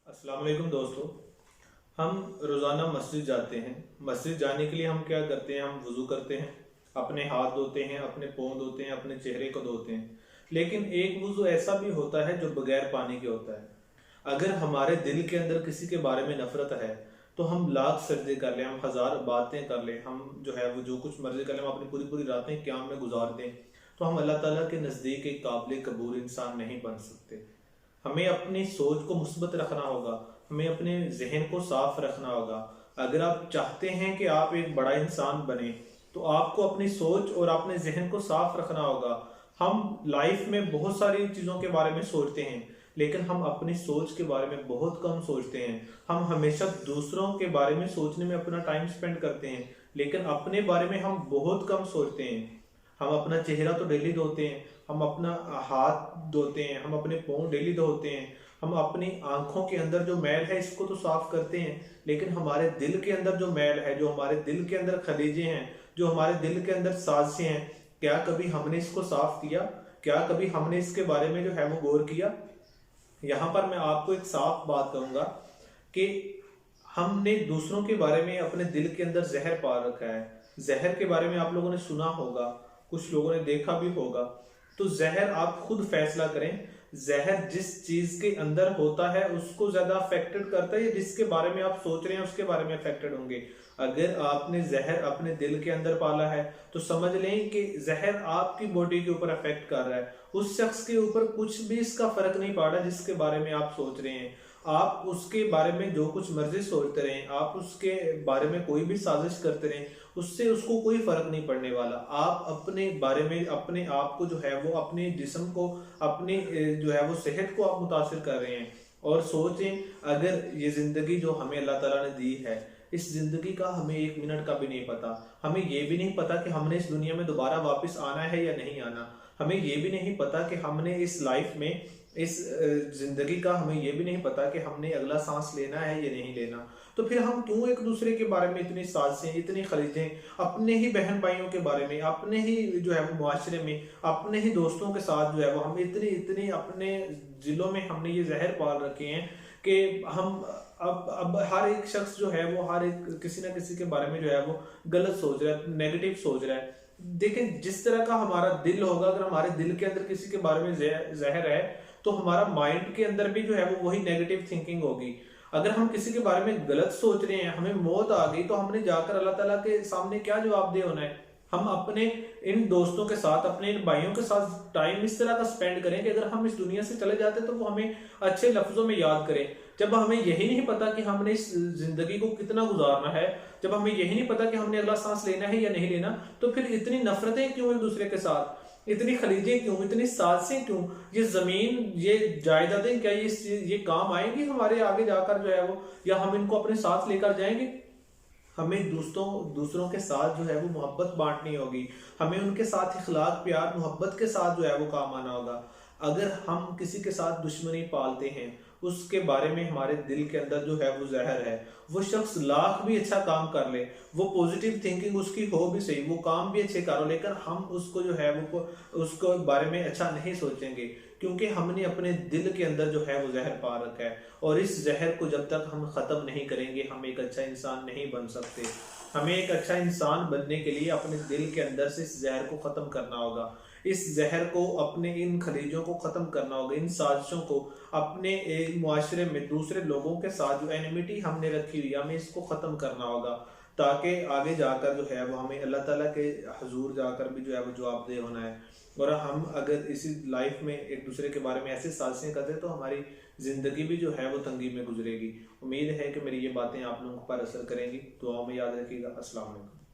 अस्सलाम वालेकुम दोस्तों। हम रोज़ाना मस्जिद जाते हैं। मस्जिद जाने के लिए हम क्या करते हैं? हम वज़ू करते हैं, अपने हाथ धोते हैं, अपने पाँव धोते हैं, अपने चेहरे को धोते हैं। लेकिन एक वज़ू ऐसा भी होता है जो बगैर पानी के होता है। अगर हमारे दिल के अंदर किसी के बारे में नफरत है तो हम लाख सजदे कर लें, हम हज़ार बातें कर लें, हम जो है वो जो कुछ मर्जी कर लें, हम अपनी पूरी पूरी रातें क़याम में गुजार दें, तो हम अल्लाह ताला के नज़दीक एक काबिल कबूल इंसान नहीं बन सकते। हमें अपनी सोच को मुस्बत रखना होगा, हमें अपने जहन को साफ रखना होगा। अगर आप चाहते हैं कि आप एक बड़ा इंसान बने तो आपको अपनी सोच और अपने जहन को साफ रखना होगा। हम लाइफ में बहुत सारी चीज़ों के बारे में सोचते हैं लेकिन हम अपनी सोच के बारे में बहुत कम सोचते हैं। हम हमेशा दूसरों के बारे में सोचने में अपना टाइम स्पेंड करते हैं लेकिन अपने बारे में हम बहुत कम सोचते हैं। हम अपना चेहरा तो डेली धोते हैं, हम अपना हाथ धोते हैं, हम अपने पाँव डेली धोते हैं, हम अपनी आंखों के अंदर जो मैल है इसको तो साफ करते हैं, लेकिन हमारे दिल के अंदर जो मैल है, जो हमारे दिल के अंदर खलीजे हैं, जो हमारे दिल के अंदर साजिशें हैं, क्या कभी हमने इसको साफ किया? क्या कभी हमने इसके बारे में जो है वो गौर किया? यहाँ पर मैं आपको एक साफ बात कहूंगा कि हमने दूसरों के बारे में अपने दिल के अंदर जहर पाल रखा है। जहर के बारे में आप लोगों ने सुना होगा, कुछ लोगों ने देखा भी होगा। तो जहर आप खुद फैसला करें। जहर जिस चीज के अंदर होता है उसको ज्यादा अफेक्टेड करता है या जिसके बारे में आप सोच रहे हैं उसके बारे में अफेक्टेड होंगे। अगर आपने जहर अपने दिल के अंदर पाला है तो समझ लें कि जहर आपकी बॉडी के ऊपर अफेक्ट कर रहा है। उस शख्स के ऊपर कुछ भी इसका फर्क नहीं पड़ रहा जिसके बारे में आप सोच रहे हैं। आप उसके बारे में जो कुछ मर्जी सोचते रहें, आप उसके बारे में कोई भी साजिश करते रहें, उससे उसको कोई फर्क नहीं पड़ने वाला। आप अपने बारे में अपने आप को जो है वो अपने जिस्म को, अपने जो है वो सेहत को आप मुतासिर कर रहे हैं। और सोचें, अगर ये जिंदगी जो हमें अल्लाह ताला ने दी है, इस जिंदगी का हमें एक मिनट का भी नहीं पता। हमें ये भी नहीं पता कि हमने इस दुनिया में दोबारा वापस आना है या नहीं आना। हमें ये भी नहीं पता कि हमने इस लाइफ में, इस जिंदगी का हमें ये भी नहीं पता कि हमने अगला सांस लेना है या नहीं लेना। तो फिर हम क्यों एक दूसरे के बारे में इतनी साजिशें, इतनी खलीजें, अपने ही बहन भाइयों के बारे में, अपने ही जो है वो मुआशरे में, अपने ही दोस्तों के साथ जो है वो हम इतनी इतनी अपने जिलों में हमने ये जहर पाल रखे हैं कि हम अब हर एक शख्स जो है वो हर एक किसी ना किसी के बारे में जो है वो गलत सोच रहा है, नेगेटिव सोच रहा है। देखें, जिस तरह का हमारा दिल होगा, अगर हमारे दिल के अंदर किसी के बारे में जहर है तो हमारा माइंड के अंदर भी जो है वो वही नेगेटिव थिंकिंग होगी। अगर हम किसी के बारे में गलत सोच रहे हैं, हमें मौत आ गई, तो हमने जाकर अल्लाह ताला के सामने क्या जवाबदेह होना है? हम अपने इन दोस्तों के साथ, अपने इन भाइयों के साथ टाइम इस तरह का स्पेंड करें कि अगर हम इस दुनिया से चले जाते तो वो हमें अच्छे लफ्जों में याद करें। जब हमें यही नहीं पता कि हमने इस जिंदगी को कितना गुजारना है, जब हमें यही नहीं पता कि हमने अगला सांस लेना है या नहीं लेना, तो फिर इतनी नफरतें क्यों एक दूसरे के साथ, इतनी खलीजें क्यों, इतनी साजिशें क्यों? ये जमीन, ये जायदादें, क्या ये काम आएंगी हमारे आगे जाकर जो है वो, या हम इनको अपने साथ लेकर जाएंगे? हमें दूसरों के साथ जो है वो मोहब्बत बांटनी होगी। हमें उनके साथ इखलाक, प्यार, मोहब्बत के साथ जो है वो काम आना होगा। अगर हम किसी के साथ दुश्मनी पालते हैं, उसके बारे में हमारे दिल के अंदर जो है वो जहर है, वो शख्स लाख भी अच्छा काम कर ले, वो पॉजिटिव थिंकिंग उसकी हो भी सही, वो काम भी अच्छे करो, लेकिन हम उसको जो है वो उसको बारे में अच्छा नहीं सोचेंगे क्योंकि हमने अपने दिल के अंदर जो है वो जहर पा रखा है। और इस जहर को जब तक हम खत्म नहीं करेंगे हम एक अच्छा इंसान नहीं बन सकते। हमें एक अच्छा इंसान बनने के लिए अपने दिल के अंदर से इस जहर को खत्म करना होगा। इस जहर को, अपने इन खलीजों को खत्म करना होगा, इन साजिशों को, अपने मुआशरे में दूसरे लोगों के साथ जो एनिमिटी हमने रखी हुई है हमें इसको खत्म करना होगा, ताकि आगे जाकर जो है वो हमें अल्लाह ताला के हजूर जाकर भी जो है वो जवाबदेह होना है। और हम अगर इसी लाइफ में एक दूसरे के बारे में ऐसे साजिशें करते हैं तो हमारी ज़िंदगी भी जो है वो तंगी में गुजरेगी। उम्मीद है कि मेरी ये बातें आप लोगों पर असर करेंगी। दुआओं में याद रखिएगा। अस्सलाम वालेकुम।